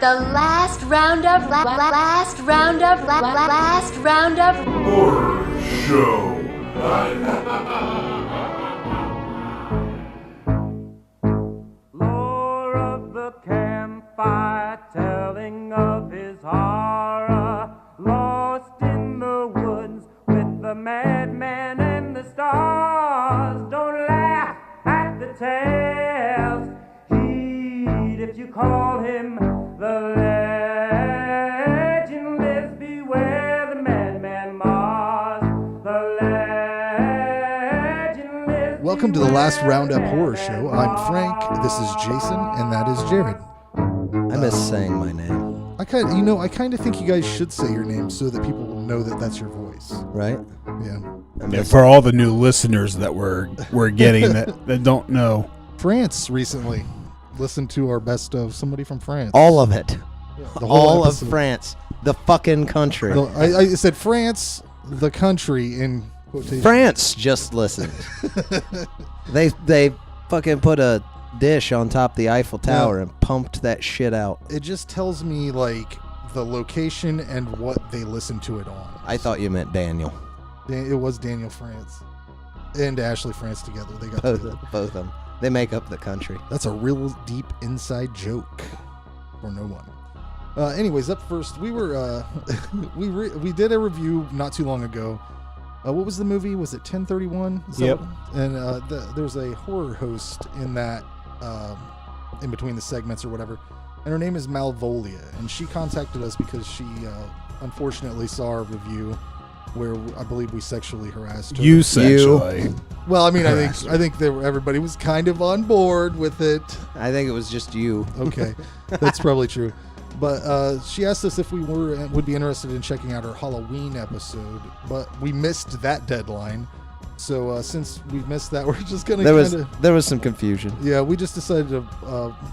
the Last Roundup Horror Show. Lore of the campfire, telling of his horror, lost in the woods with the madman and the stars. Don't laugh at the tales, heed if you call him the legend lives. Beware the madman Mars, the legend lives. Welcome to the Last Roundup Horror Show. I'm Frank, this is Jason, and that is Jared. I miss saying my name. I kind of think you guys should say your name so that people will know that that's your voice. Right? Yeah. And for all the new listeners that we're getting that don't know. France recently listened to our best of somebody from France. All of it. Yeah, the whole All of episode. France. The fucking country. I said France, the country, in quotation. France just listened. They fucking put a dish on top of the Eiffel Tower and pumped that shit out. It just tells me, like, the location and what they listen to it on. I thought you meant Daniel. It was Daniel France and Ashley France together. They got Both together. of them. They make up the country. That's a real deep inside joke for no one. Anyways, up first, we were we did a review not too long ago. What was the movie? Was it 1031? Yep. And there's a horror host in that, in between the segments or whatever, and her name is Malvolia, and she contacted us because she unfortunately saw our review where I believe we sexually harassed her. You sexually. Well, I mean, I think everybody was kind of on board with it. I think it was just you. Okay, that's probably true. But she asked us if we would be interested in checking out her Halloween episode, but we missed that deadline. So since we missed that, we're just gonna There was some confusion. Yeah, we just decided to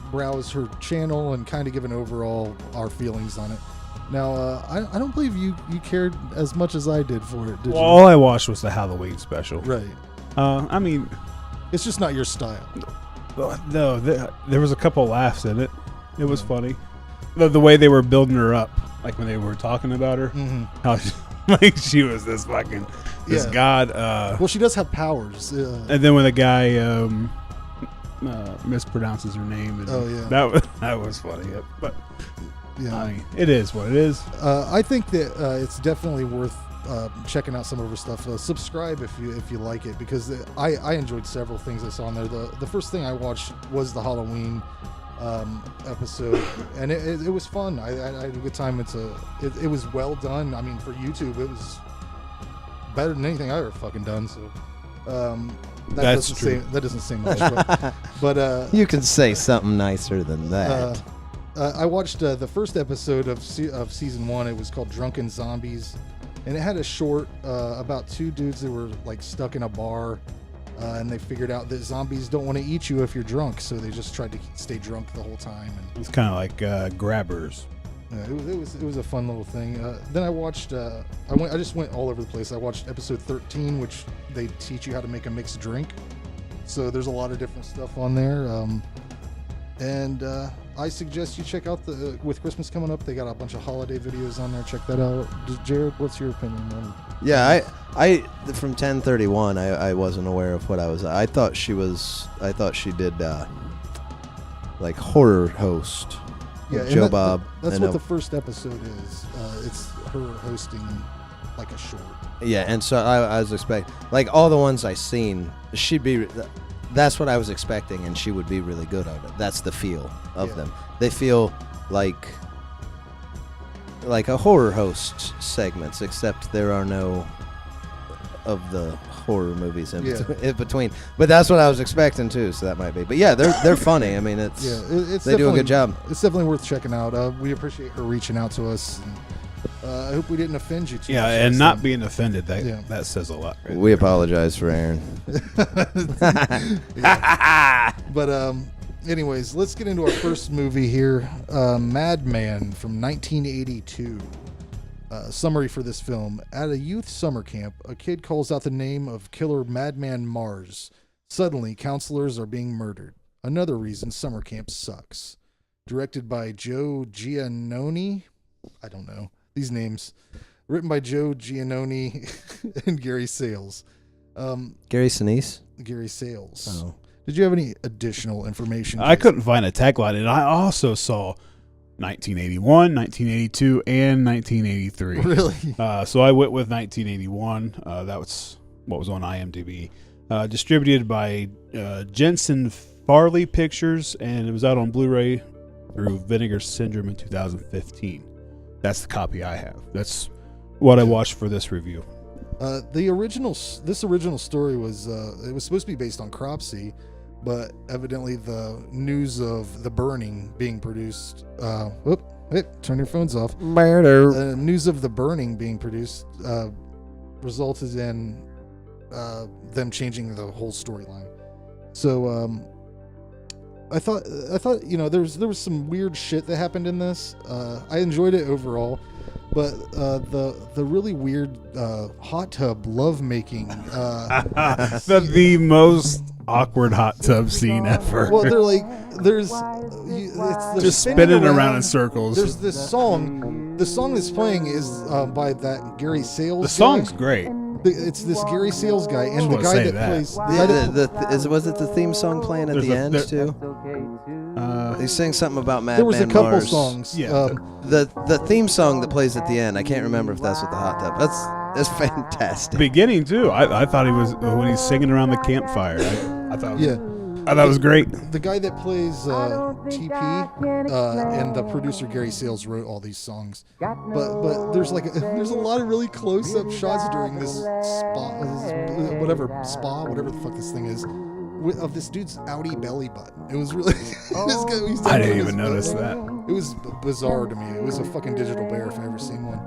browse her channel and kind of give an overall our feelings on it. Now, I don't believe you cared as much as I did for it, did Well, all I watched was the Halloween special. you? Right. I mean, It's just not your style. no, there was a couple laughs in it. It was funny. The way they were building her up, like when they were talking about her, how she was this fucking god. Well, she does have powers. And then when the guy mispronounces her name, and that was funny. But Yeah. I mean, it is what it is. I think that it's definitely worth checking out some of her stuff. Subscribe if you like it, because I enjoyed several things I saw on there. The first thing I watched was the Halloween episode, and it was fun. I had a good time. It was well done. I mean, for YouTube, it was better than anything I ever fucking done. So That's true. That doesn't say much, but You can say something nicer than that. I watched the first episode of season 1. It was called Drunken Zombies, and it had a short about two dudes that were like stuck in a bar, and they figured out that zombies don't want to eat you if you're drunk, so they just tried to stay drunk the whole time. And It's kind of like Grabbers. it was a fun little thing. Then I watched. I just went all over the place. I watched episode 13, which they teach you how to make a mixed drink. So there's a lot of different stuff on there. And I suggest you check out with Christmas coming up, they got a bunch of holiday videos on there. Check that out. Jared, what's your opinion on? Yeah, I from 1031, I wasn't aware of what I was. I thought she did like horror host. Yeah, Joe Bob. That's what the first episode is. It's her hosting like a short. Yeah, and so I was expecting, like all the ones I seen, she'd be. That's what I was expecting, and she would be really good at it. That's the feel of them. They feel like a horror host segments, except there are no of the horror movies in between. But that's what I was expecting too, so that might be. But yeah, they're funny. I mean, they do a good job. It's definitely worth checking out. We appreciate her reaching out to us. And, I hope we didn't offend you too much. Yeah, and not being offended, that says a lot. Right We there. apologize for Aaron. But anyways, let's get into our first movie here, Madman from 1982. Summary for this film. At a youth summer camp, a kid calls out the name of killer Madman Mars. Suddenly, counselors are being murdered. Another reason summer camp sucks. directed by Joe Giannone. I don't know these names. Written by Joe Giannone and Gary Sales. Gary Sinise? Gary Sales. Oh. Did you have any additional information? I couldn't find a tagline, and I also saw 1981, 1982, and 1983. Really? So I went with 1981. That was what was on IMDb. Distributed by Jensen Farley Pictures, and it was out on Blu-ray through Vinegar Syndrome in 2015. That's the copy I have. That's what I watched for this review. This original story was it was supposed to be based on Cropsey, but evidently the news of the burning being produced. Turn your phones off. News of the burning being produced resulted in them changing the whole storyline. So I thought there was some weird shit that happened in this. I enjoyed it overall. But the really weird hot tub lovemaking. The most awkward hot tub scene ever. Well, they're like, they're just spinning around in circles. There's this song. The song that's playing is by that Gary Sales. The song's great. It's this Gary Sales guy, and the guy that plays. Was it the theme song playing at the end too? They sing something about Madman. There was a couple Mars. songs. Yeah. The theme song that plays at the end. I can't remember if that's with the hot tub. That's fantastic. Beginning too. I thought he was when he's singing around the campfire. I thought. I thought it was great. The guy that plays TP and the producer Gary Sales wrote all these songs. But there's a lot of really close-up shots during this whatever the fuck this thing is, of this dude's outie belly button. It was really. I didn't even notice that. It was bizarre to me. It was a fucking digital bear if I ever seen one.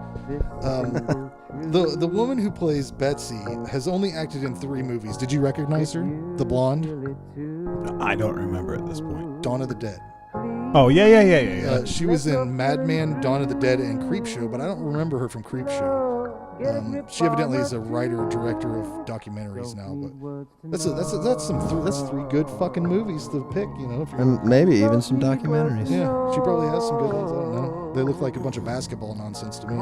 The woman who plays Betsy has only acted in 3 movies. Did you recognize her? The blonde? I don't remember at this point. Dawn of the Dead. Oh, yeah. She was in Madman, Dawn of the Dead, and Creepshow, but I don't remember her from Creepshow. She evidently is a writer, director of documentaries now. But that's 3 good fucking movies to pick, you know. And maybe even some documentaries. Yeah, she probably has some good ones. I don't know. They look like a bunch of basketball nonsense to me.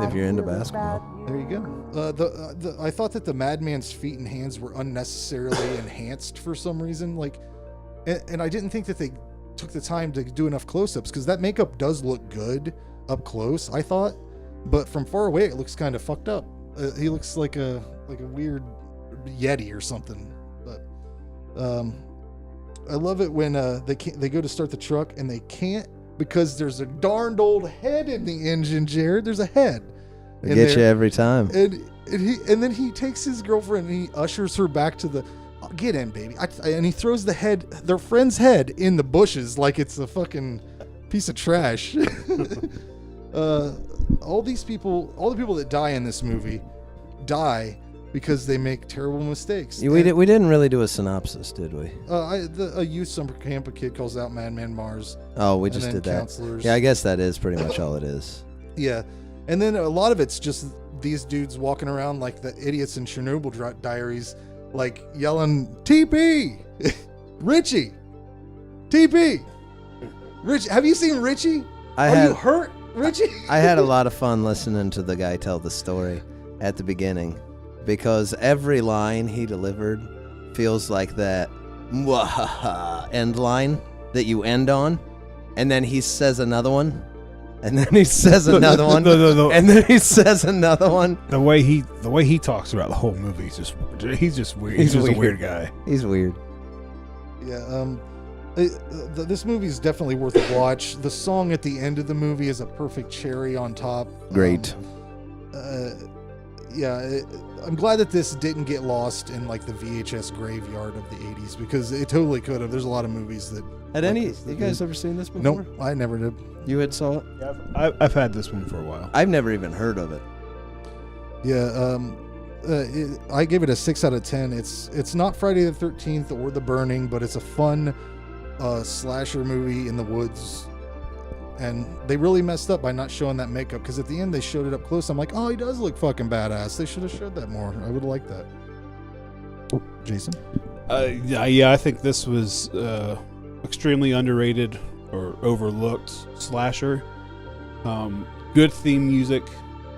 If you're into basketball. There you go. I thought that the Madman's feet and hands were unnecessarily enhanced for some reason. And I didn't think that they took the time to do enough close-ups, because that makeup does look good up close, I thought. But from far away, it looks kind of fucked up. He looks like a weird Yeti or something. But I love it when they go to start the truck and they can't, because there's a darned old head in the engine, Jared. There's a head. They get you every time. And then he takes his girlfriend and he ushers her back to the get in, baby. And he throws their friend's head in the bushes like it's a fucking piece of trash. All the people that die in this movie die because they make terrible mistakes. We didn't really do a synopsis, did we? A youth summer camp, a kid calls out Madman Mars. Oh, we just did that. Counselors. Yeah, I guess that is pretty much all it is. Yeah, and then a lot of it's just these dudes walking around like the idiots in Chernobyl Diaries, like yelling, "TP, Richie, TP, Rich." Have you seen Richie? You hurt, Richie? I had a lot of fun listening to the guy tell the story at the beginning, because every line he delivered feels like that end line that you end on, and then he says another one, and then he says another one, and then he says another one. The way he talks about the whole movie is he's just weird. He's just a weird guy. He's weird. Yeah. This movie is definitely worth a watch. The song at the end of the movie is a perfect cherry on top. Great. I'm glad that this didn't get lost in like the VHS graveyard of the 80s, because it totally could have. There's a lot of movies that... You guys ever seen this before? Nope, I never did. You had saw it? Yeah, I've had this one for a while. I've never even heard of it. Yeah, I gave it a 6 out of 10. It's not Friday the 13th or The Burning, but it's a fun slasher movie in the woods. And they really messed up by not showing that makeup, because at the end they showed it up close. I'm like, oh, he does look fucking badass. They should have showed that more. I would have liked that. Jason? I think this was extremely underrated or overlooked slasher. Good theme music,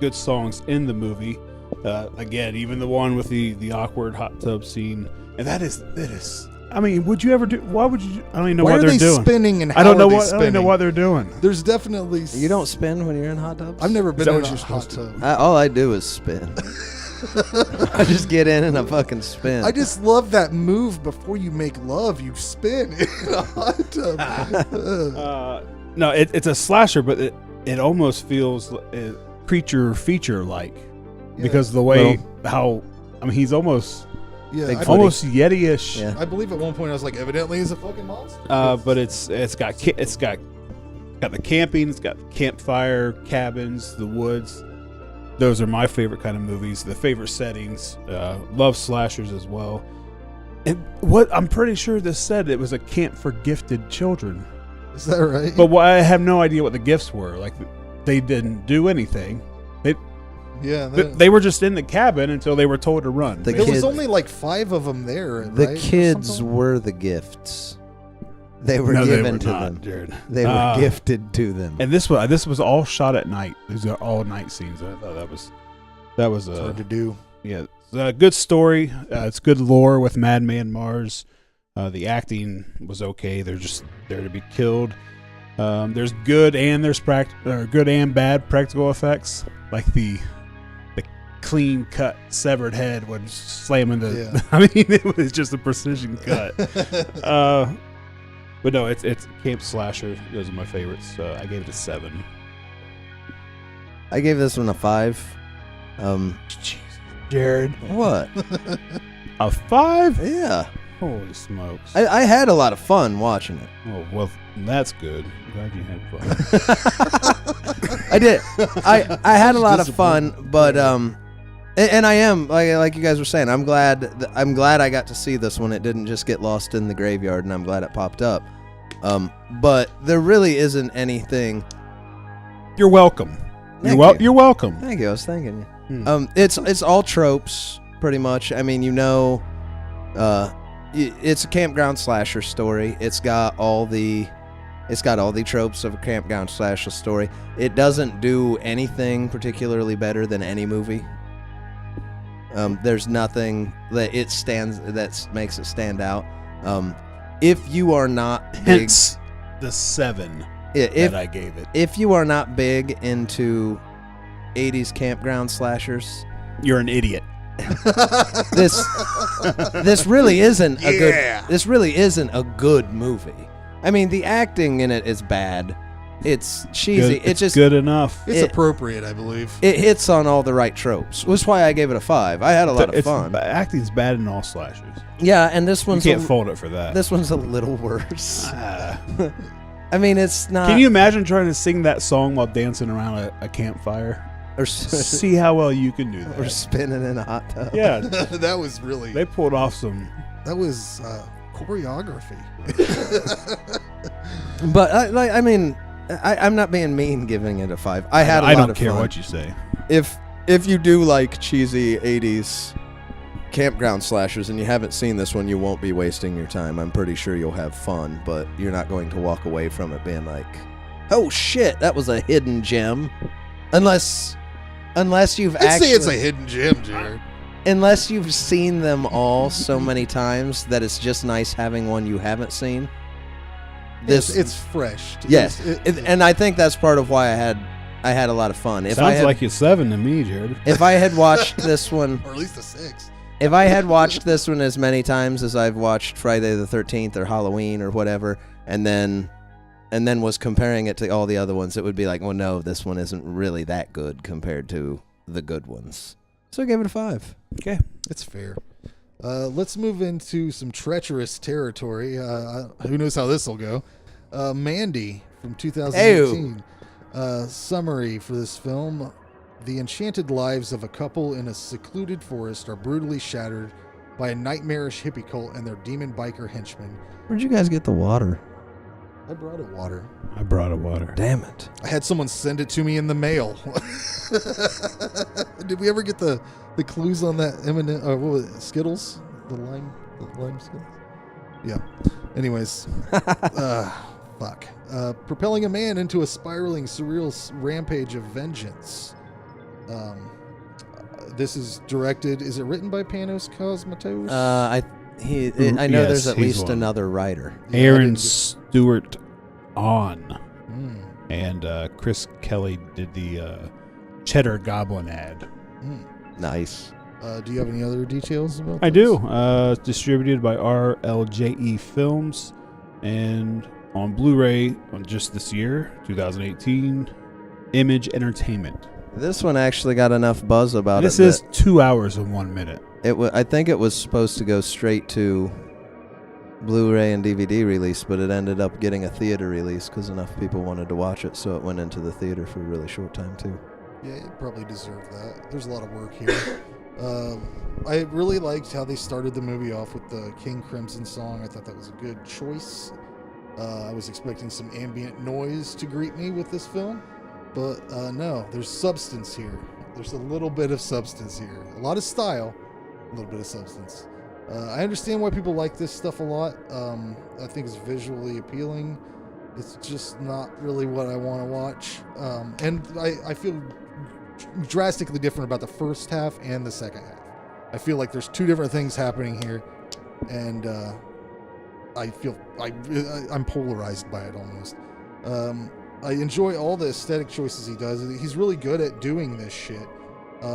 good songs in the movie. Again, even the one with the awkward hot tub scene, and that is. I mean, would you ever do? Why would you? I don't even know what they're doing. Why are they spinning and how I don't know are they what. spinning? I don't know what they're doing. There's definitely. You don't spin when you're in hot tubs? I've never been in a hot tub. All I do is spin. I just get in and I fucking spin. I just love that move before you make love. You spin in a hot tub. No, it's a slasher, but it almost feels creature feature like because the way he's almost almost Yeti-ish. Yeah. I believe at one point I was like, evidently he's a fucking monster. But it's got the camping, it's got campfire cabins, the woods. Those are my favorite kind of movies. The favorite settings. Love slashers as well. And what I'm pretty sure this said it was a camp for gifted children. Is that right? But I have no idea what the gifts were. Like they didn't do anything. They were just in the cabin until they were told to run. There was only like 5 of them there. The right? kids were the gifts. They were given to them. Jared. They were gifted to them. And this was all shot at night. These are all night scenes. I thought that was hard to do. Yeah, it's a good story. It's good lore with Madman Mars. The acting was okay. They're just there to be killed. There's good and good and bad practical effects, like the clean cut severed head would slam into. Yeah. I mean, it was just a precision cut. But no, it's camp slasher. Those are my favorites. I gave it a 7. I gave this one a 5. Jesus, Jared, What? a 5? Yeah. Holy smokes! I had a lot of fun watching it. Oh well, that's good. I'm glad you had fun. I did. I had a lot of fun, but and I am like you guys were saying. I'm glad I got to see this one. It didn't just get lost in the graveyard, and I'm glad it popped up. But there really isn't anything. You're welcome. You're welcome. Thank you. I was thanking you. It's all tropes pretty much. I mean, it's a campground slasher story. It's got all the tropes of a campground slasher story. It doesn't do anything particularly better than any movie. There's nothing that makes it stand out. If you are not big, hence the 7 that I gave it. If you are not big into 80s campground slashers, you're an idiot. This really isn't a good. This really isn't a good movie. I mean, the acting in it is bad. It's cheesy. It's just good enough. It's appropriate, I believe. It hits on all the right tropes. Which is why I gave it a 5. I had a lot of fun. Acting's bad in all slashers. Yeah, and this one's you can't fault it for that. This one's a little worse. I mean, it's not. Can you imagine trying to sing that song while dancing around a campfire? Or see how well you can do that. Or spinning in a hot tub. Yeah, that was really. They pulled off some. That was choreography. But I mean, I'm not being mean giving it a 5. I had a lot of fun. I don't care what you say. If you do like cheesy 80s campground slashers and you haven't seen this one, you won't be wasting your time. I'm pretty sure you'll have fun, but you're not going to walk away from it being like, oh shit, that was a hidden gem. Unless you've I'd say it's a hidden gem, Jared. Unless you've seen them all so many times that it's just nice having one you haven't seen. It's fresh. Yes, and I think that's part of why I had a lot of fun. Sounds like a 7 to me, Jared. If I had watched this one, or at least a 6. If I had watched this one as many times as I've watched Friday the 13th or Halloween or whatever, and then was comparing it to all the other ones, it would be like, well, no, this one isn't really that good compared to the good ones. So I gave it a 5. Okay. It's fair. Let's move into some treacherous territory. Who knows how this will go? Mandy from 2018. Summary for this film. The enchanted lives of a couple in a secluded forest are brutally shattered by a nightmarish hippie cult and their demon biker henchmen. Where'd you guys get the water? I brought a water. I brought a water. Damn it. I had someone send it to me in the mail. Did we ever get the clues on that what was it? Skittles? The lime Skittles? Yeah. Anyways. Fuck. Propelling a man into a spiraling, surreal rampage of vengeance. This is directed. Is it written by Panos Cosmatos? I know there's at least another writer. Aaron Stewart and Chris Kelly did the Cheddar Goblin ad. Nice. Do you have any other details about I this? do. Distributed by RLJE Films and on Blu-ray just this year, 2018, Image Entertainment. This one actually got enough buzz about This is 2 hours and 1 minute. I think it was supposed to go straight to Blu-ray and DVD release, but it ended up getting a theater release because enough people wanted to watch it, so it went into the theater for a really short time too. Yeah, it probably deserved that. There's a lot of work here. I really liked how they started the movie off with the King Crimson song. I thought that was a good choice. I was expecting some ambient noise to greet me with this film, but no, there's substance here. There's a little bit of substance here. A lot of style, a little bit of substance. I understand why people like this stuff a lot. I think it's visually appealing. It's just not really what I want to watch. And I feel drastically different about the first half and the second half. I feel like there's two different things happening here, and I feel I'm polarized by it almost. I enjoy all the aesthetic choices he does. He's really good at doing this shit.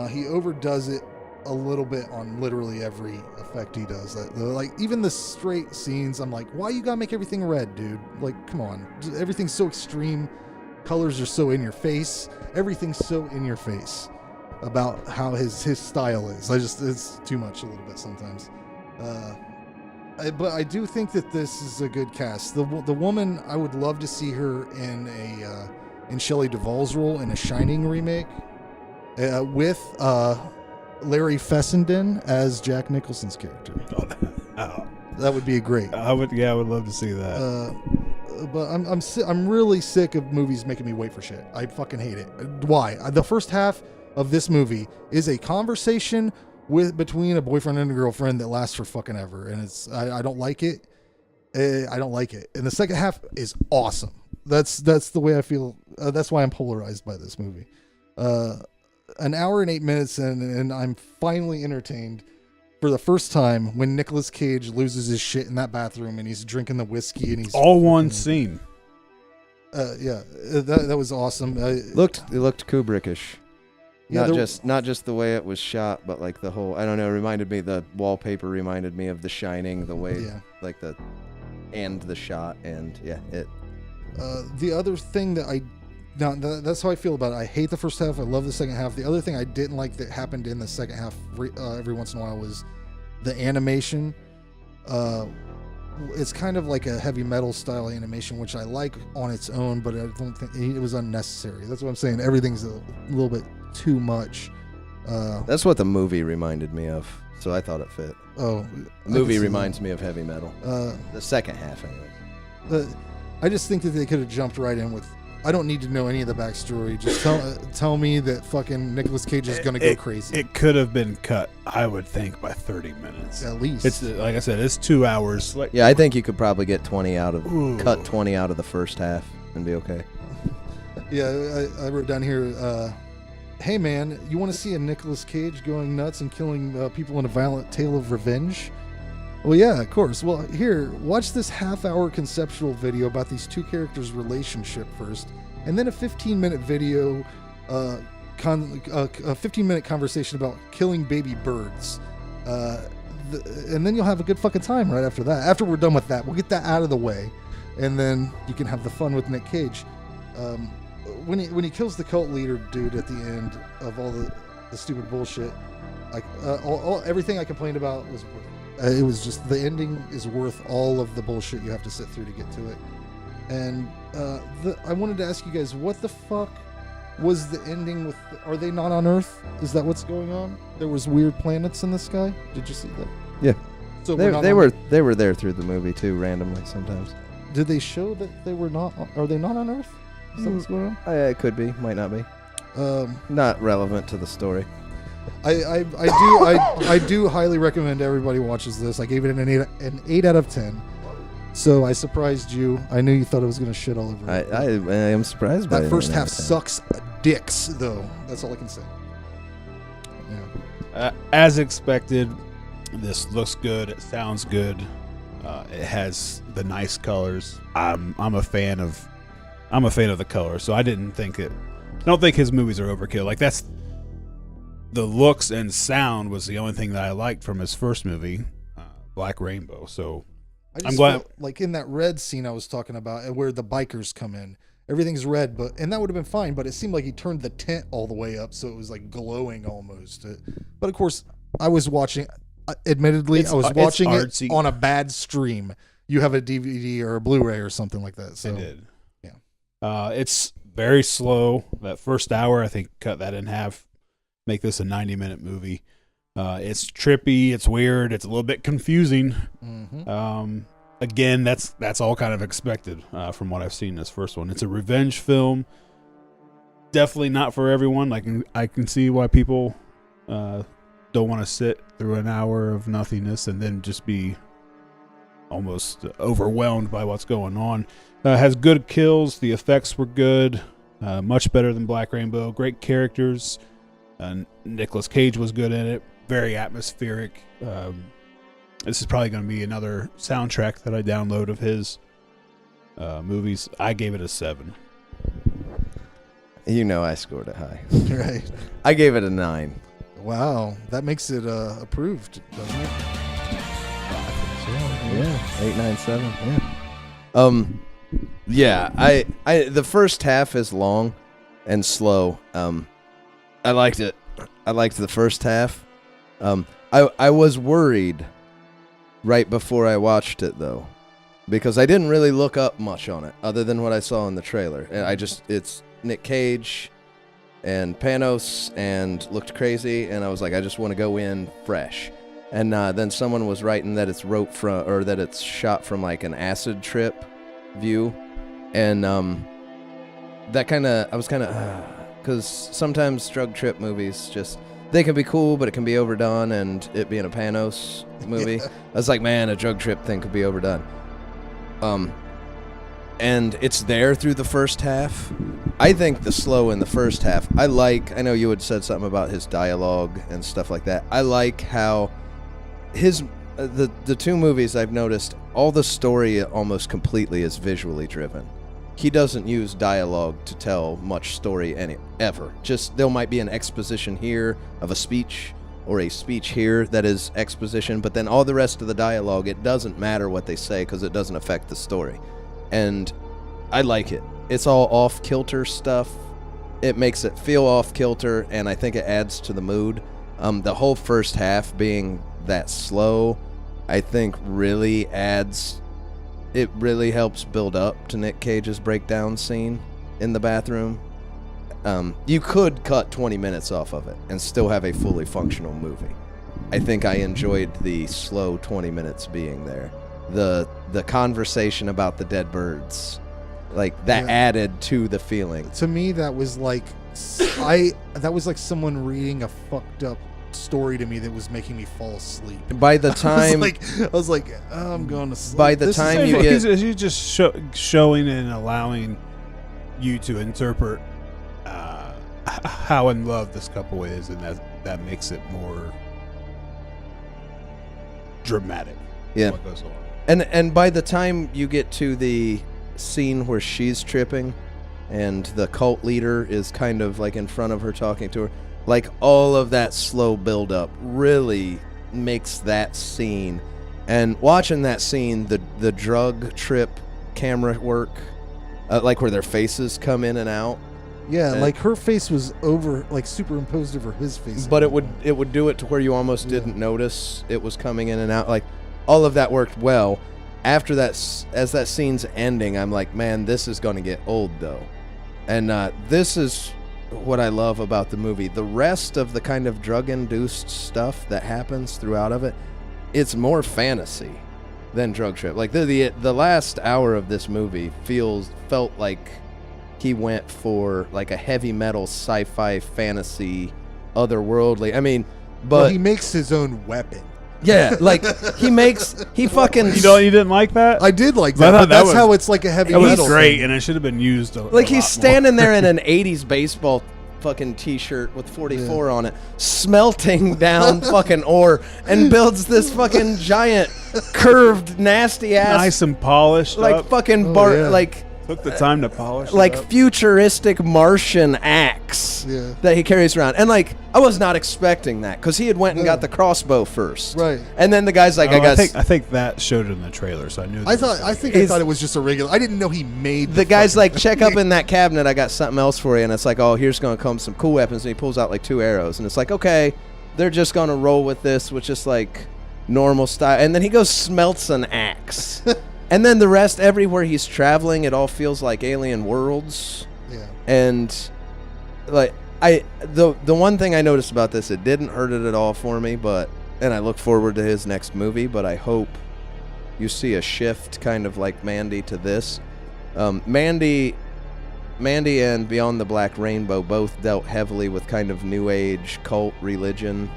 He overdoes it a little bit on literally every effect he does. Like even the straight scenes, I'm like, why you gotta make everything red, dude? Like, come on, everything's so extreme. Colors are so in your face. Everything's so in your face about how his style is. It's too much a little bit sometimes. But I do think that this is a good cast. The woman, I would love to see her in Shelley Duvall's role in a Shining remake with Larry Fessenden as Jack Nicholson's character. That would be great. I would love to see that. But I'm really sick of movies making me wait for shit. I fucking hate it. Why? The first half of this movie is a conversation between a boyfriend and a girlfriend that lasts for fucking ever, and I don't like it. I don't like it. And the second half is awesome. That's the way I feel. That's why I'm polarized by this movie. An hour and 8 minutes in, and I'm finally entertained for the first time when Nicolas Cage loses his shit in that bathroom and he's drinking the whiskey and he's all one scene. Yeah, that was awesome. It looked Kubrickish. Yeah, not just the way it was shot, but like the whole, I don't know, the wallpaper reminded me of The Shining, the way like and the shot, and the other thing that's how I feel about it. I hate the first half. I love the second half. The other thing I didn't like that happened in the second half every once in a while was the animation. It's kind of like a heavy metal style animation, which I like on its own, but I don't think it was unnecessary. That's what I'm saying. Everything's a little bit too much. That's what the movie reminded me of, so I thought it fit. Oh, the movie reminds me of heavy metal. The second half, anyway. I just think that they could have jumped right in with. I don't need to know any of the backstory. Just tell me that fucking Nicolas Cage is going to go crazy. It could have been cut, I would think, by 30 minutes. At least. It's like I said, it's 2 hours. Yeah, I think you could probably get cut 20 out of the first half and be okay. Yeah, I wrote down here, hey man, you want to see a Nicolas Cage going nuts and killing people in a violent tale of revenge? Well, yeah, of course. Well, here, watch this half-hour conceptual video about these two characters' relationship first, and then a 15-minute video, a 15-minute conversation about killing baby birds. And then you'll have a good fucking time right after that. After we're done with that, we'll get that out of the way, and then you can have the fun with Nick Cage. When he kills the cult leader dude at the end of all the stupid bullshit, like everything I complained about was worth it. It was just, the ending is worth all of the bullshit you have to sit through to get to it. And I wanted to ask you guys, what the fuck was the ending with? Are they not on Earth? Is that what's going on? There was weird planets in the sky. Did you see that? Yeah. So they were there through the movie too, randomly sometimes. Did they show that they were not? Are they not on Earth? Is that what's going on? It could be, might not be. Not relevant to the story. I do highly recommend everybody watches this. I gave it an 8 out of 10. So I surprised you. I knew you thought I was going to shit all over it. I am surprised by that first half sucks dicks, though. That's all I can say. Yeah. As expected, this looks good. It sounds good. It has the nice colors. I'm a fan of the colors. So I don't think his movies are overkill. Like, that's the looks and sound was the only thing that I liked from his first movie, Black Rainbow. So I'm glad. Felt like in that red scene I was talking about, where the bikers come in, everything's red, and that would have been fine. But it seemed like he turned the tent all the way up, so it was like glowing almost. But of course, I was watching. Admittedly, I was watching it on a bad stream. You have a DVD or a Blu-ray or something like that. So I did. Yeah. It's very slow. That first hour, I think, cut that in half. Make this a 90-minute movie. It's trippy. It's weird. It's a little bit confusing. Mm-hmm. Again, that's all kind of expected from what I've seen in this first one. It's a revenge film. Definitely not for everyone. Like, I can see why people don't want to sit through an hour of nothingness and then just be almost overwhelmed by what's going on. Has good kills. The effects were good. Much better than Black Rainbow. Great characters. Nicolas Cage was good in it. Very atmospheric. This is probably going to be another soundtrack that I download of his movies. I gave it a 7. You know I scored it high. Right. I gave it a 9. Wow, that makes it approved, doesn't it? Yeah, 8, 9, 7. Yeah. I the first half is long and slow. I liked it. I liked the first half. I was worried right before I watched it, though, because I didn't really look up much on it other than what I saw in the trailer. And it's Nick Cage and Panos and looked crazy, and I was like, I just want to go in fresh. And then someone was writing that it's shot from like an acid trip view, and that I was kind of because sometimes drug trip movies they can be cool, but it can be overdone, and it being a Panos movie, yeah. I was like, man, a drug trip thing could be overdone. And it's there through the first half. I think the slow in the first half, I know you had said something about his dialogue and stuff like that. I like how the two movies I've noticed, all the story almost completely is visually driven. He doesn't use dialogue to tell much story ever. Just there might be an exposition here of a speech or a speech here that is exposition, but then all the rest of the dialogue, it doesn't matter what they say because it doesn't affect the story. And I like it. It's all off-kilter stuff. It makes it feel off-kilter, and I think it adds to the mood. The whole first half being that slow, I think really adds... It really helps build up to Nick Cage's breakdown scene in the bathroom. You could cut 20 minutes off of it and still have a fully functional movie. I think I enjoyed the slow 20 minutes being there. The conversation about the dead birds, like that added to the feeling. To me, that was like someone reading a fucked up story to me that was making me fall asleep. By the time I was like, oh, I'm going to sleep. By the time you get, he's just showing and allowing you to interpret how in love this couple is, and that makes it more dramatic. Yeah. What goes on. And by the time you get to the scene where she's tripping and the cult leader is kind of like in front of her talking to her, like all of that slow build up really makes that scene. And watching that scene, the drug trip camera work, like where their faces come in and out. Yeah, like her face was superimposed over his face. But it would do it to where you almost didn't notice it was coming in and out. Like all of that worked well. After that, as that scene's ending, I'm like, man, this is going to get old though. And this is what I love about the movie. The rest of the kind of drug-induced stuff that happens throughout of it, it's more fantasy than drug trip. Like the last hour of this movie felt like he went for like a heavy metal sci-fi fantasy otherworldly. I mean, but he makes his own weapon. Yeah, like he fucking. You didn't like that? I did like that, but that's how it's like a heavy metal. It was great, and it should have been used. Like he's standing there in an '80s baseball fucking T-shirt with 44 on it, smelting down fucking ore, and builds this fucking giant, curved, nasty ass, nice and polished, like up. fucking like. Took the time to polish like it up. futuristic Martian axe that he carries around, and like I was not expecting that because he had went and got the crossbow first, right? And then the guy's like, I think that showed it in the trailer, so I knew. I thought it was just a regular. I didn't know he made the guy's like, check up in that cabinet. I got something else for you, and it's like, oh, here's gonna come some cool weapons, and he pulls out like 2 arrows, and it's like, okay, they're just gonna roll with this, which is like normal style, and then he goes smelts an axe. And then the rest, everywhere he's traveling, it all feels like alien worlds. Yeah. And like the one thing I noticed about this, it didn't hurt it at all for me, and I look forward to his next movie, but I hope you see a shift kind of like Mandy to this. Mandy and Beyond the Black Rainbow both dealt heavily with kind of new age cult religion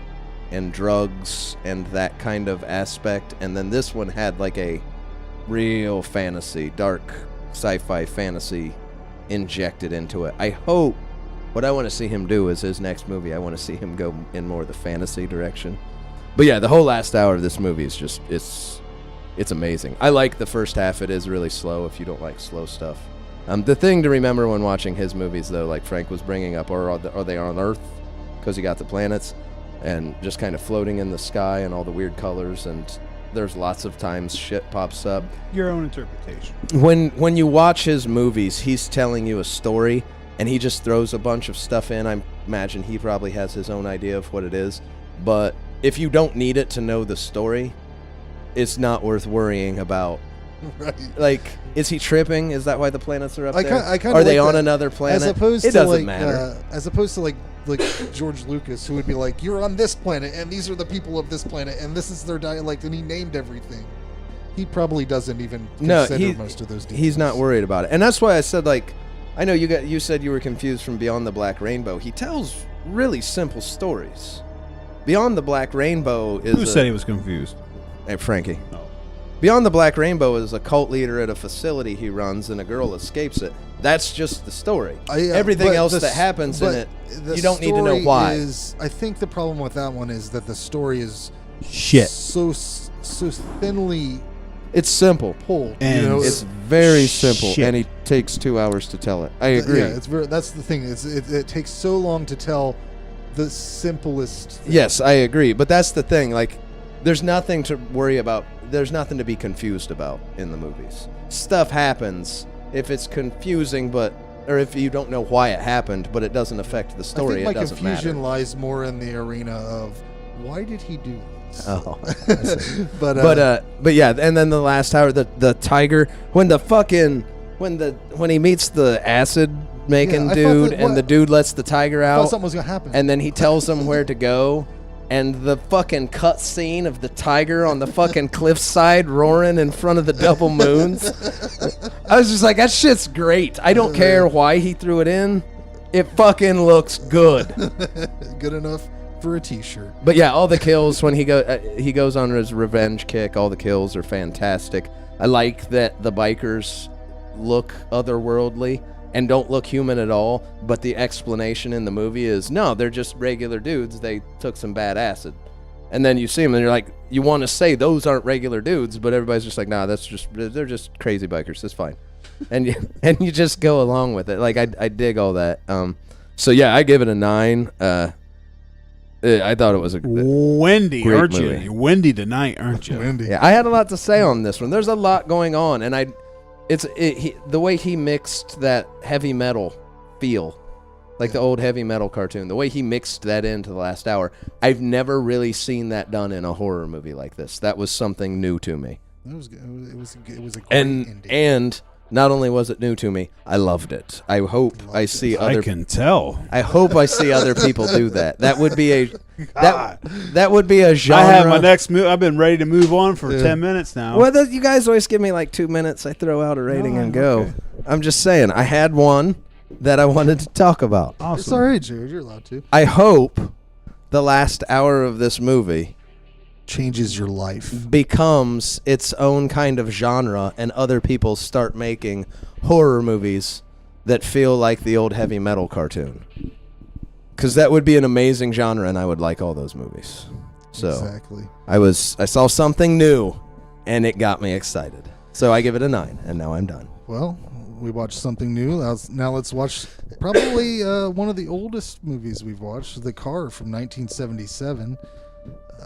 and drugs and that kind of aspect. And then this one had like a real fantasy, dark sci-fi fantasy injected into it. I hope what I want to see him do is his next movie, I want to see him go in more the fantasy direction. But yeah, the whole last hour of this movie is just it's amazing. I like the first half. It is really slow if you don't like slow stuff. The thing to remember when watching his movies, though, like Frank was bringing up, are they on Earth because you got the planets and just kind of floating in the sky and all the weird colors, and there's lots of times shit pops up. Your own interpretation. When you watch his movies, he's telling you a story, and he just throws a bunch of stuff in. I imagine he probably has his own idea of what it is. But if you don't need it to know the story, it's not worth worrying about. Right. Like, is he tripping? Is that why the planets are up there? Are they on another planet? As opposed it to doesn't matter. As opposed to like George Lucas, who would be like, you're on this planet, and these are the people of this planet, and this is their dialect, and he named everything. He probably doesn't even consider most of those details. He's not worried about it. And that's why I said, like, I know you said you were confused from Beyond the Black Rainbow. He tells really simple stories. Beyond the Black Rainbow is... Who said he was confused? Hey, Frankie. No. Beyond the Black Rainbow is a cult leader at a facility he runs, and a girl escapes it. That's just the story. Everything else that happens in it, you don't need to know why. I think the problem with that one is that the story is shit. So thinly... It's simple. Pulled. And it's very simple, and he takes 2 hours to tell it. I agree. Yeah, that's the thing. It takes so long to tell the simplest thing. Yes, I agree. But that's the thing. Like, there's nothing to worry about. There's nothing to be confused about in the movies. Stuff happens. If it's confusing, or if you don't know why it happened, but it doesn't affect the story, it doesn't matter. My confusion lies more in the arena of why did he do this? Oh, but yeah, and then the last hour, the tiger, when he meets the acid making dude, and the dude lets the tiger out, I thought something was gonna happen, and then he tells him where to go. And the fucking cut scene of the tiger on the fucking cliffside roaring in front of the double moons. I was just like, that shit's great. I don't care why he threw it in. It fucking looks good. Good enough for a t-shirt. But yeah, all the kills when he goes on his revenge kick, all the kills are fantastic. I like that the bikers look otherworldly and don't look human at all, but the explanation in the movie is, no, they're just regular dudes. They took some bad acid. And then you see them, and you're like, you want to say those aren't regular dudes, but everybody's just like, nah, they're just crazy bikers. That's fine. And you just go along with it. Like, I dig all that. So yeah, I give it a 9. I thought it was a windy, great aren't movie. you? Windy tonight, aren't you? Windy. Yeah, I had a lot to say on this one. There's a lot going on, and the way he mixed that heavy metal feel, like the old heavy metal cartoon, the way he mixed that into the last hour, I've never really seen that done in a horror movie like this. That was something new to me. It was a great ending. And not only was it new to me, I loved it. I hope I see other. I can tell. I hope I see other people do that. That would be a that would be a genre. I have my next move. I've been ready to move on for 10 minutes now. Well, you guys always give me like 2 minutes. I throw out a rating and go. Okay. I'm just saying. I had one that I wanted to talk about. Awesome. It's all right, Jared. You're allowed to. I hope the last hour of this movie changes your life. becomes its own kind of genre, and other people start making horror movies that feel like the old heavy metal cartoon. Because that would be an amazing genre, and I would like all those movies. So Exactly. I saw something new, and it got me excited. So I give it a 9, and now I'm done. Well, we watched something new. Now let's watch probably one of the oldest movies we've watched, The Car from 1977.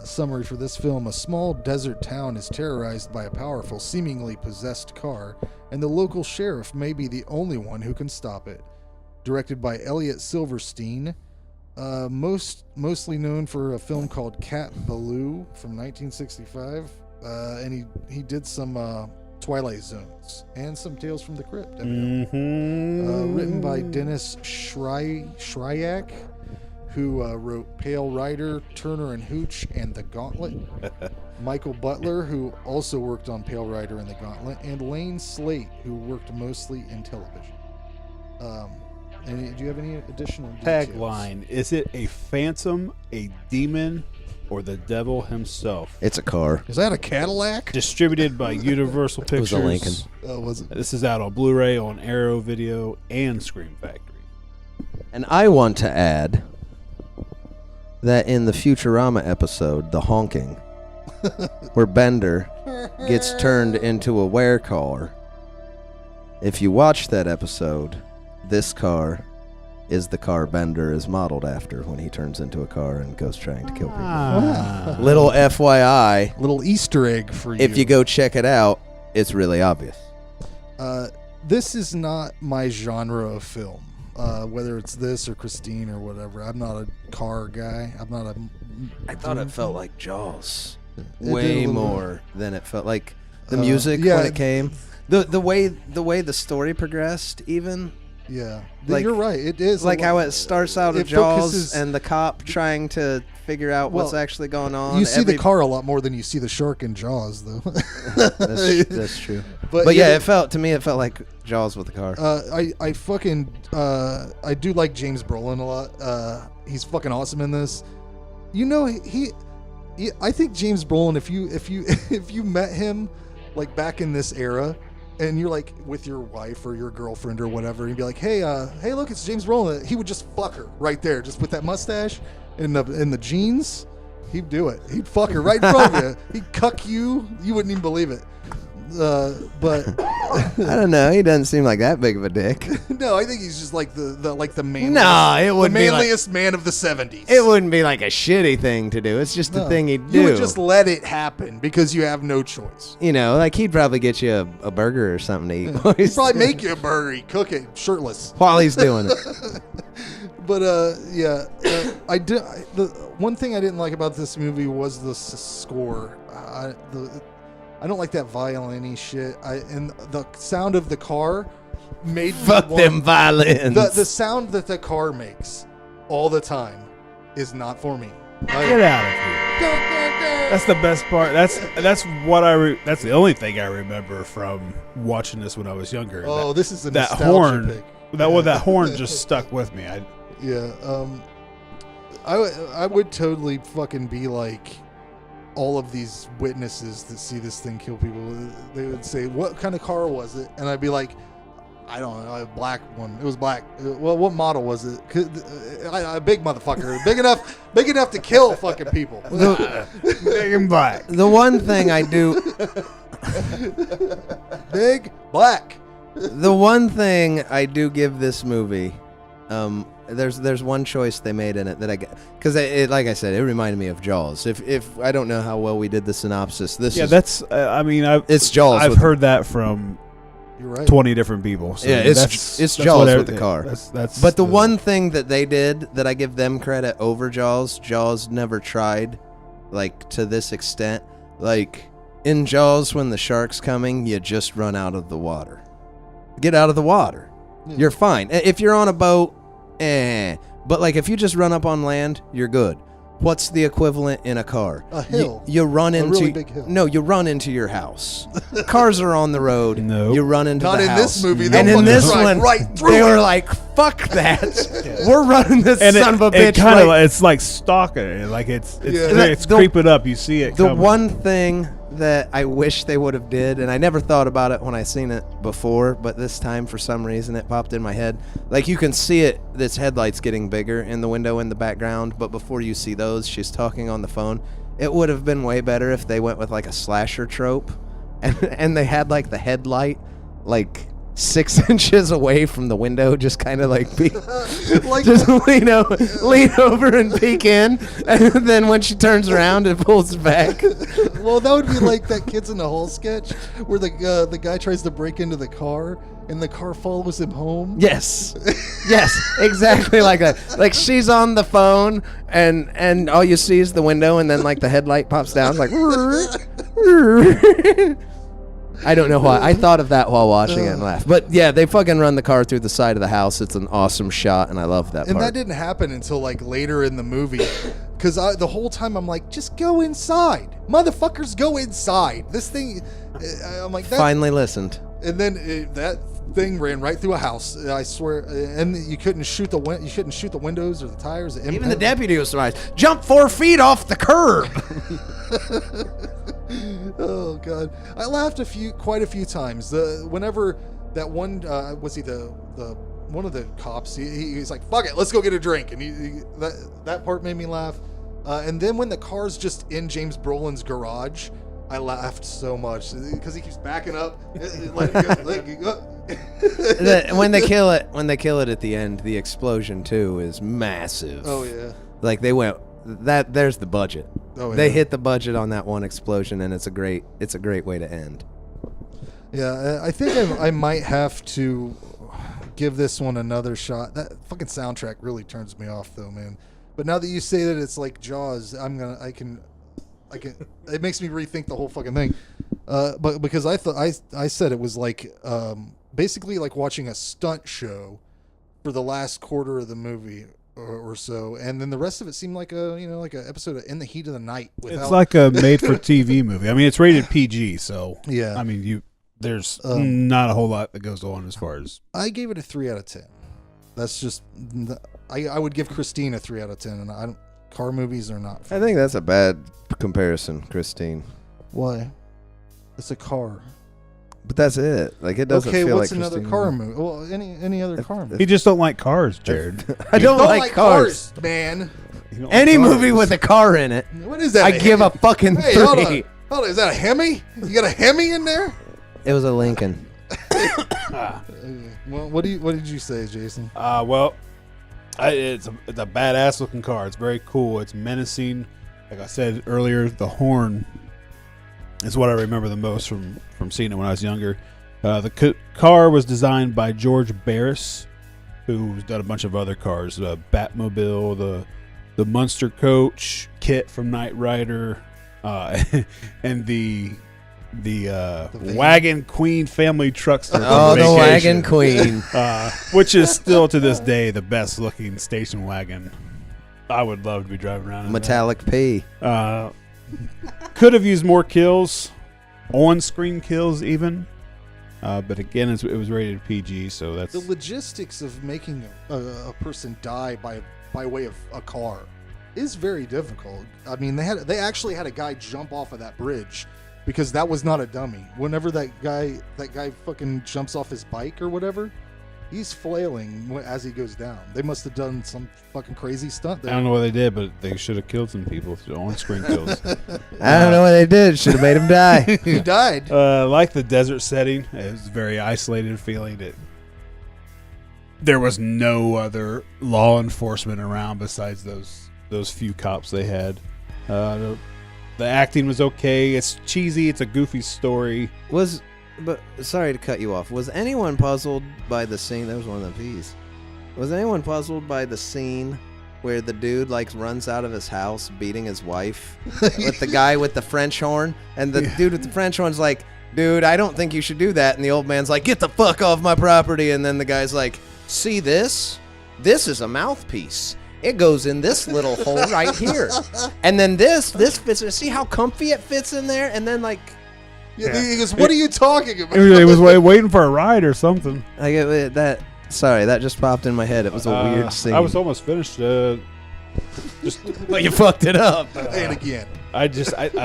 Summary for this film: a small desert town is terrorized by a powerful, seemingly possessed car, and the local sheriff may be the only one who can stop it. Directed by Elliot Silverstein, mostly known for a film called Cat Ballou from 1965, and he did some Twilight Zones and some Tales from the Crypt. Written by Dennis Shryak, who wrote Pale Rider, Turner and Hooch, and The Gauntlet. Michael Butler, who also worked on Pale Rider and The Gauntlet, and Lane Slate, who worked mostly in television. Do you have any additional details? Tagline: is it a phantom, a demon, or the devil himself? It's a car. Is that a Cadillac? Distributed by Universal Pictures. It was a Lincoln. Was it? This is out on Blu-ray, on Arrow Video, and Scream Factory. And I want to add that in the Futurama episode, The Honking, where Bender gets turned into a werecar, if you watch that episode, this car is the car Bender is modeled after when he turns into a car and goes trying to kill people. Little FYI. Little Easter egg for you. If you go check it out, it's really obvious. This is not my genre of film. Whether it's this or Christine or whatever. I'm not a car guy. I'm not a... I thought it felt like Jaws. It Way did a little more than it felt like the music when it came. The way the story progressed even. Yeah. Like, you're right. It is like how it starts out of Jaws and the cop trying to figure out what's actually going on. You see the car a lot more than you see the shark in Jaws, though. That's true. But yeah, it felt like Jaws with the car. I do like James Brolin a lot. He's fucking awesome in this. You know, I think James Brolin, if you met him like back in this era, and you're like with your wife or your girlfriend or whatever, and you'd be like, hey, look, it's James Brolin. He would just fuck her right there, just with that mustache and the jeans. He'd do it. He'd fuck her right in front of you. He'd cuck you. You wouldn't even believe it. But I don't know. He doesn't seem like that big of a dick. No, I think he's just like the manliest, it wouldn't the be manliest man of the 70s. It wouldn't be like a shitty thing to do. It's just the thing he'd do. You would just let it happen because you have no choice. You know, like he'd probably get you a burger or something to eat. He'd probably make you a burger. He'd cook it shirtless while he's doing it. But I did. The one thing I didn't like about this movie was the score. I don't like that violin-y shit. And the sound of the car made me fuck them violins. The sound that the car makes all the time is not for me. Get out of here. That's the best part. That's that's the only thing I remember from watching this when I was younger. Oh, this is that horn. Pick. That horn just stuck with me. I would totally fucking be like all of these witnesses that see this thing kill people. They would say, what kind of car was it? And I'd be like, I don't know, a black one. It was black. Well, what model was it? A big motherfucker. Big enough to kill fucking people. Big and black. The one thing I do... Big black. The one thing I do give this movie... There's one choice they made in it that I get, because like I said, it reminded me of Jaws. If I don't know how well we did the synopsis, it's Jaws. I've heard that from you're right. 20 different people. So yeah, it's Jaws with the car. But the one thing that they did that I give them credit over Jaws never tried, like to this extent. Like in Jaws, when the shark's coming, you just run out of the water. Get out of the water. Yeah. You're fine. If you're on a boat. But like if you just run up on land, you're good. What's the equivalent in a car? A hill. You run into really big hill. No, you run into your house. Cars are on the road. No. You run into Not the in house. this movie. And in this one, right through they it. were like, "Fuck that! We're running this son of a bitch." It kind of it's like stalking it. Like it's creeping up. You see it. The coming. one thing that I wish they would have did, and I never thought about it when I seen it before, but this time for some reason it popped in my head. Like you can see it, this headlight's getting bigger in the window in the background, but before you see those, she's talking on the phone. It would have been way better if they went with like a slasher trope, and they had like the headlight like 6 inches away from the window, just kind of like Like- just lean over and peek in, and then when she turns around, it pulls back. Well, that would be like that Kids in the Hall sketch where the guy tries to break into the car and the car follows him home. Yes, exactly like that. Like she's on the phone, and all you see is the window, and then like the headlight pops down, like. I don't know why. I thought of that while watching it and laughed. But yeah, they fucking run the car through the side of the house. It's an awesome shot, and I love that part. And that didn't happen until like later in the movie. Because the whole time I'm like, just go inside. Motherfuckers, go inside. This thing, I'm like, that. Finally listened. And then that thing ran right through a house. I swear. And you couldn't shoot the windows or the tires. Even the deputy was surprised. Jump 4 feet off the curb. Oh God, I laughed quite a few times. Whenever that one was he the one of the cops, he's like, fuck it, let's go get a drink, and that part made me laugh. And then when the car's just in James Brolin's garage, I laughed so much because he keeps backing up. Let it go. When they kill it at the end, the explosion too is massive. Oh yeah. Like they went. There's the budget. Oh, yeah. They hit the budget on that one explosion, and it's a great way to end. Yeah, I think I might have to give this one another shot. That fucking soundtrack really turns me off, though, man. But now that you say that it's like Jaws, I can. It makes me rethink the whole fucking thing. But because I said it was like basically like watching a stunt show for the last quarter of the movie. Or so, and then the rest of it seemed like like an episode of In the Heat of the Night. It's like a made-for-TV movie. I mean, it's rated PG, so yeah. I mean, there's not a whole lot that goes on as far as. I gave it a 3 out of 10. That's just I would give Christine a 3 out of 10, and car movies are not. I think that's a bad comparison, Christine. Why? It's a car. But that's it. Like it doesn't feel like. Okay, what's another car movie? Well, any other car movie? You just don't like cars, Jared. I don't like cars, man. Any movie with a car in it. What is that? I give a fucking 3. Hold on. Is that a Hemi? You got a Hemi in there? It was a Lincoln. Well, what did you say, Jason? Well, it's a badass looking car. It's very cool. It's menacing. Like I said earlier, the horn is what I remember the most from seeing it when I was younger. The car was designed by George Barris, who's done a bunch of other cars. Batmobile, the Munster Coach, Kit from Knight Rider, and the Wagon Queen family truckster. Oh, the Wagon Queen. Which is still to this day the best looking station wagon. I would love to be driving around in Metallic P. Could have used more kills, on-screen kills even. But again, it was rated PG, so that's... The logistics of making a person die by way of a car is very difficult. I mean, they actually had a guy jump off of that bridge because that was not a dummy. Whenever that guy fucking jumps off his bike or whatever, he's flailing as he goes down. They must have done some fucking crazy stunt there. I don't know what they did, but they should have killed some people through on-screen kills. I don't know what they did. Should have made him die. He died. Like the desert setting, it was a very isolated feeling. There was no other law enforcement around besides those few cops they had. The acting was okay. It's cheesy. It's a goofy story. But sorry to cut you off. Was anyone puzzled by the scene? That was one of the P's. Was anyone puzzled by the scene where the dude runs out of his house beating his wife with the guy with the French horn, and the dude with the French horn's like, "Dude, I don't think you should do that." And the old man's like, "Get the fuck off my property." And then the guy's like, "See this? This is a mouthpiece. it goes in this little hole right here. And then this fits. See how comfy it fits in there? And then like... Yeah. He goes, what are you talking about? It was waiting for a ride or something. I get that. Sorry, that just popped in my head. It was a weird scene. I was almost finished. But you fucked it up. And again. I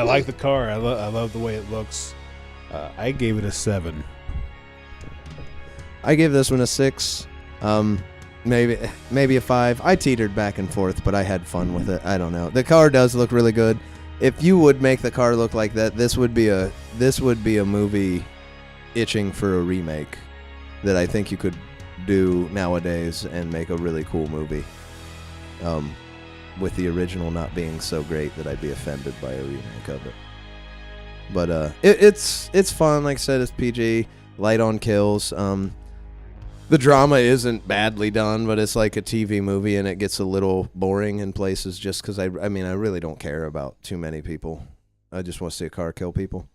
like the car. I love the way it looks. I gave it a 7. I gave this one a 6. Maybe a 5. I teetered back and forth, but I had fun with it. I don't know. The car does look really good. If you would make the car look like that, this would be a movie itching for a remake that I think you could do nowadays and make a really cool movie. With the original not being so great that I'd be offended by a remake of it. But it's fun. Like I said, it's PG, light on kills. The drama isn't badly done, but it's like a TV movie, and it gets a little boring in places just because I really don't care about too many people. I just want to see a car kill people.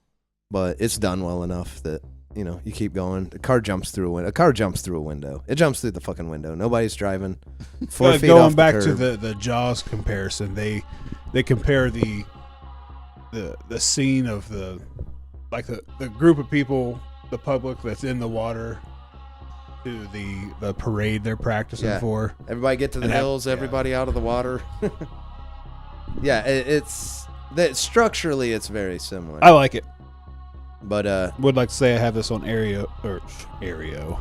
But it's done well enough that, you keep going. The car jumps through a window. A car jumps through a window. It jumps through the fucking window. Nobody's driving 4 feet off the curb. Going back to the Jaws comparison, they compare the scene of the group of people, the public that's in the water, to the parade they're practicing for. Everybody get to the hills, everybody out of the water. Yeah, structurally it's very similar. I like it. But would like to say I have this on Arrow video.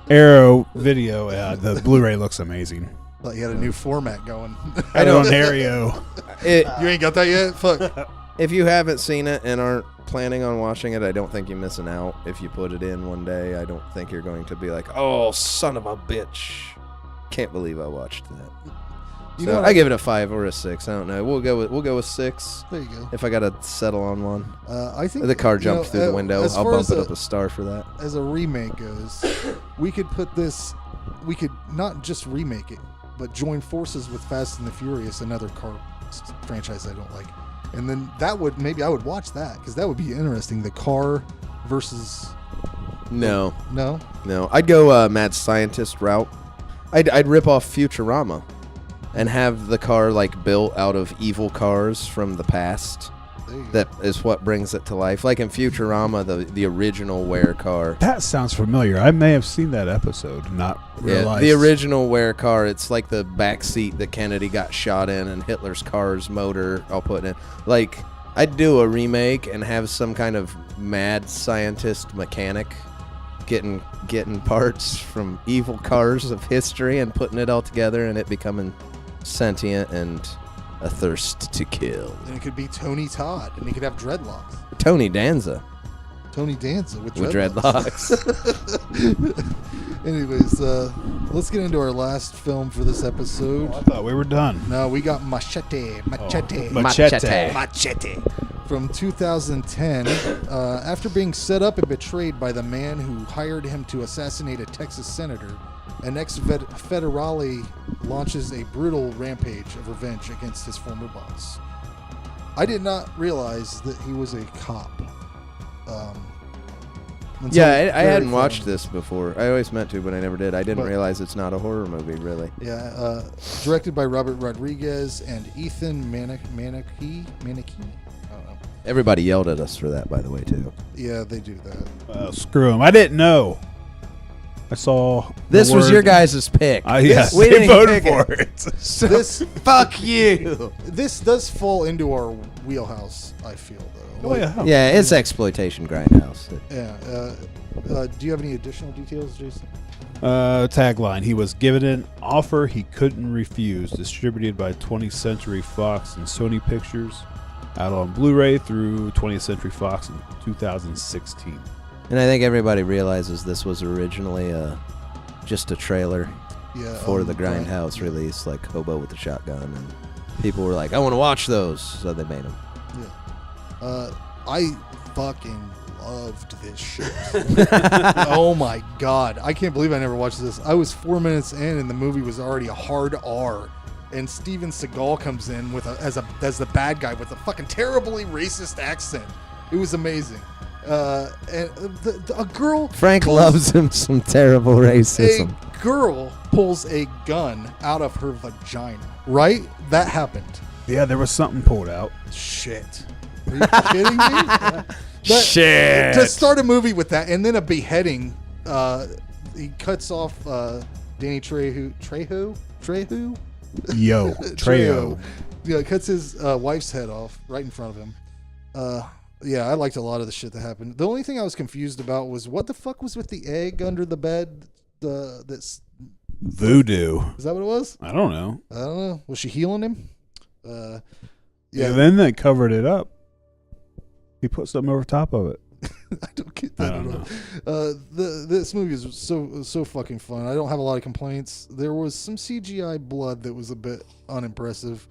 The Blu-ray looks amazing. Thought you had a new format going. I don't on Arrow. You ain't got that yet? Fuck. If you haven't seen it and aren't planning on watching it, I don't think you're missing out. If you put it in one day, I don't think you're going to be like, oh, son of a bitch. Can't believe I watched that. I give it a 5 or a 6. I don't know. We'll go with 6. There you go. If I got to settle on one. I think the car jumped through the window. I'll bump it up a star for that. As a remake goes, we could not just remake it, but join forces with Fast and the Furious, another car franchise I don't like. And then maybe I would watch that, because that would be interesting. The car versus... No. I'd go mad scientist route. I'd rip off Futurama and have the car like built out of evil cars from the past. That is what brings it to life. Like in Futurama, the original Ware car. That sounds familiar. I may have seen that episode, not realized. Yeah, the original Ware car, it's like the back seat that Kennedy got shot in and Hitler's car's motor I'll put in. Like, I'd do a remake and have some kind of mad scientist mechanic getting parts from evil cars of history and putting it all together and it becoming sentient and a thirst to kill. And it could be Tony Todd, and he could have dreadlocks. Tony Danza with dreadlocks. Anyways, let's get into our last film for this episode. I thought we were done. No, we got Machete. From 2010, after being set up and betrayed by the man who hired him to assassinate a Texas senator, an ex-federale launches a brutal rampage of revenge against his former boss. I did not realize that he was a cop. I hadn't watched this before. I always meant to, but I never did. I didn't realize it's not a horror movie, really. Yeah, directed by Robert Rodriguez and Ethan Maneke. I don't know. Everybody yelled at us for that, by the way, too. Yeah, they do that. Screw them. I didn't know. I saw this was your guys' pick. Yes, we didn't voted for it. So fuck you. This does fall into our wheelhouse, I feel, though. Yeah, it's exploitation grindhouse. Yeah. Do you have any additional details, Jason? Tagline: he was given an offer he couldn't refuse. Distributed by 20th Century Fox and Sony Pictures. Out on Blu-ray through 20th Century Fox in 2016. And I think everybody realizes this was originally just a trailer for the Grindhouse release, like Hobo with the Shotgun, and people were like, I want to watch those, so they made them. Yeah. I fucking loved this shit. Oh my god. I can't believe I never watched this. I was 4 minutes in and the movie was already a hard R. And Steven Seagal comes in as the bad guy with a fucking terribly racist accent. It was amazing. And a girl. Frank loves him some terrible racism. A girl pulls a gun out of her vagina. Right? That happened. Yeah, there was something pulled out. Shit. Are you kidding me? Shit. To start a movie with that, and then a beheading. He cuts off Danny Trejo. Yo, Trejo. Yeah, cuts his wife's head off right in front of him. Yeah, I liked a lot of the shit that happened. The only thing I was confused about was what the fuck was with the egg under the bed. That's voodoo. Is that what it was? I don't know. Was she healing him? Yeah. Then they covered it up. He put something over top of it. I don't get that at all. This movie is so fucking fun. I don't have a lot of complaints. There was some CGI blood that was a bit unimpressive,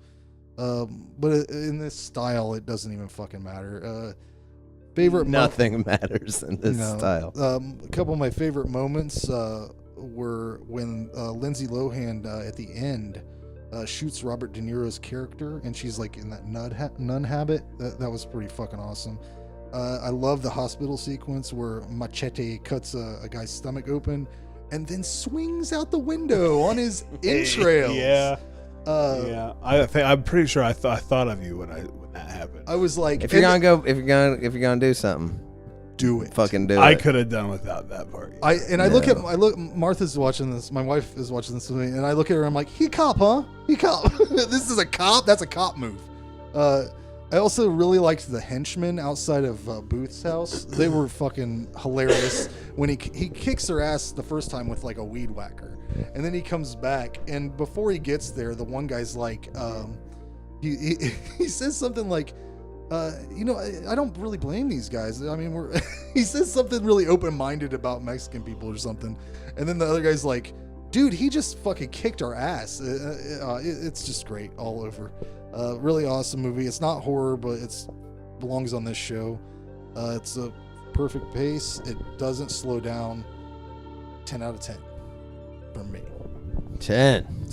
but in this style, it doesn't even fucking matter. Nothing matters in this style. A couple of my favorite moments were when Lindsay Lohan at the end shoots Robert De Niro's character, and she's like in that nun habit. That was pretty fucking awesome. I love the hospital sequence where Machete cuts a guy's stomach open and then swings out the window on his entrails. Yeah. I'm pretty sure I thought of you when that happened. I was like, if you're gonna do something, do it. Fucking do it. I could have done without that part. Martha's watching this. My wife is watching this with me, and I look at her. I'm like, he cop, huh? He cop. This is a cop. That's a cop move. I also really liked the henchmen outside of Booth's house. They were fucking hilarious when he kicks their ass the first time with like a weed whacker, and then he comes back, and before he gets there, the one guy's like, he says something like, I don't really blame these guys. I mean, he says something really open-minded about Mexican people or something, and then the other guy's like, dude, he just fucking kicked our ass. It's just great all over. Really awesome movie. It's not horror, but it belongs on this show. It's a perfect pace. It doesn't slow down. 10 out of 10 for me. 10.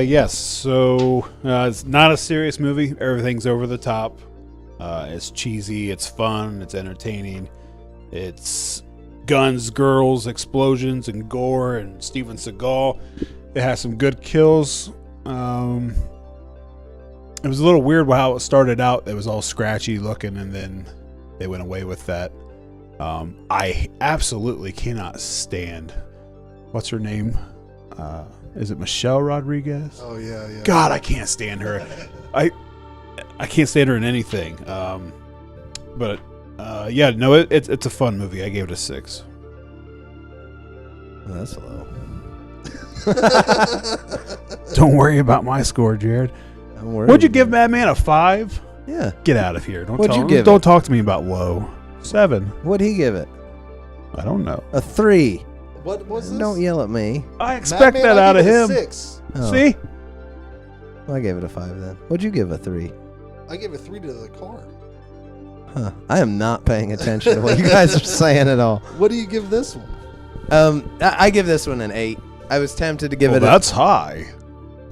Yes. So it's not a serious movie. Everything's over the top. It's cheesy. It's fun. It's entertaining. It's guns, girls, explosions, and gore, and Steven Seagal. It has some good kills. It was a little weird how it started out. It was all scratchy looking, and then they went away with that. I absolutely cannot stand. What's her name? Is it Michelle Rodriguez? Oh yeah. God, I can't stand her. I can't stand her in anything. But it's a fun movie. I gave it a 6. Well, that's low. Don't worry about my score, Jared. Would you give Madman a 5? Yeah. Get out of here. Don't talk to me about low. 7. What'd he give it? I don't know. A 3. What was this? Don't yell at me. I expect Madman, that out of him. 6. Oh. See? Well, I gave it a 5 then. What'd you give a 3? I gave a 3 to the car. Huh. I am not paying attention to what you guys are saying at all. What do you give this one? I give this one an 8. I was tempted to give it that's high.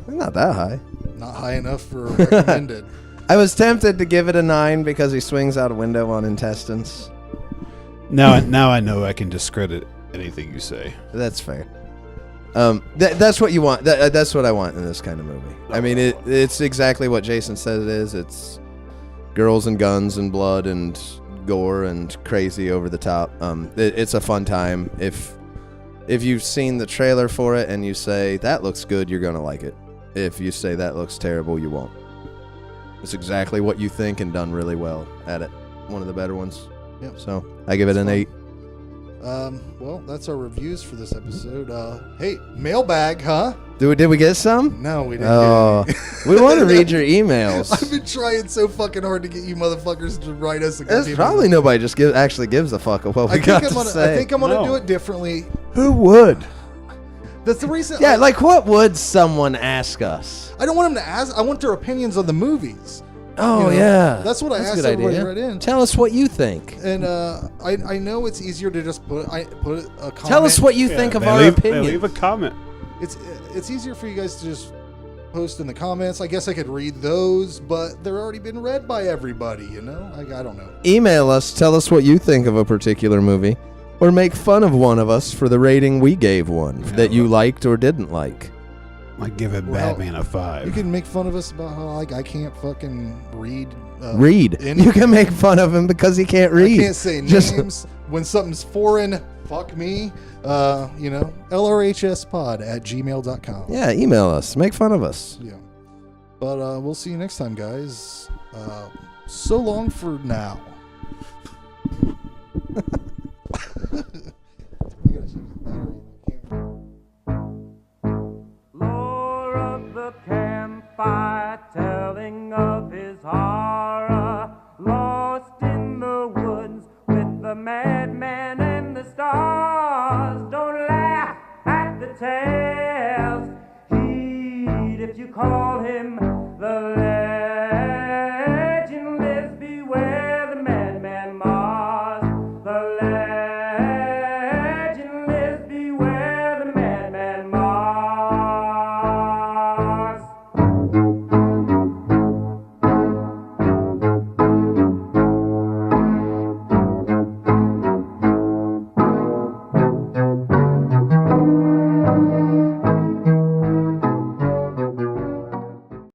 Not that high. Not high enough for recommended. I was tempted to give it a 9 because he swings out a window on intestines. Now I know I can discredit anything you say. That's fair. That's what you want. That's what I want in this kind of movie. I mean, it's exactly what Jason said it is. It's girls and guns and blood and gore and crazy over the top. It's a fun time. If you've seen the trailer for it and you say that looks good, you're gonna like it. If you say that looks terrible, you won't. It's exactly what you think and done really well at it. One of the better ones. Yep. So I give it an 8. Well, that's our reviews for this episode. Hey, mailbag, huh? Did we get some? No, we didn't. Oh, we want to read your emails. I've been trying so fucking hard to get you motherfuckers to write us. There's probably nobody actually gives a fuck of what we got to say. I think I'm gonna do it differently. Who would? That's the reason. Yeah, like what would someone ask us? I don't want them to ask. I want their opinions on the movies. Oh, yeah. That's what I asked everybody right in. Tell us what you think. And I know it's easier to just put a comment. Tell us what you think of our opinion. Leave a comment. It's easier for you guys to just post in the comments. I guess I could read those, but they're already been read by everybody, you know? I don't know. Email us, tell us what you think of a particular movie, or make fun of one of us for the rating we gave one that you liked or didn't like. I give it Batman a 5. You can make fun of us about how I can't fucking read. You can make fun of him because he can't read. I can't say names. When something's foreign, fuck me. LRHSpod@gmail.com. Yeah, email us. Make fun of us. Yeah. But we'll see you next time, guys. So long for now. Lore of the campfire, telling of his horror, lost in the woods with the madman and the stars. Don't laugh at the tales, heed if you call him the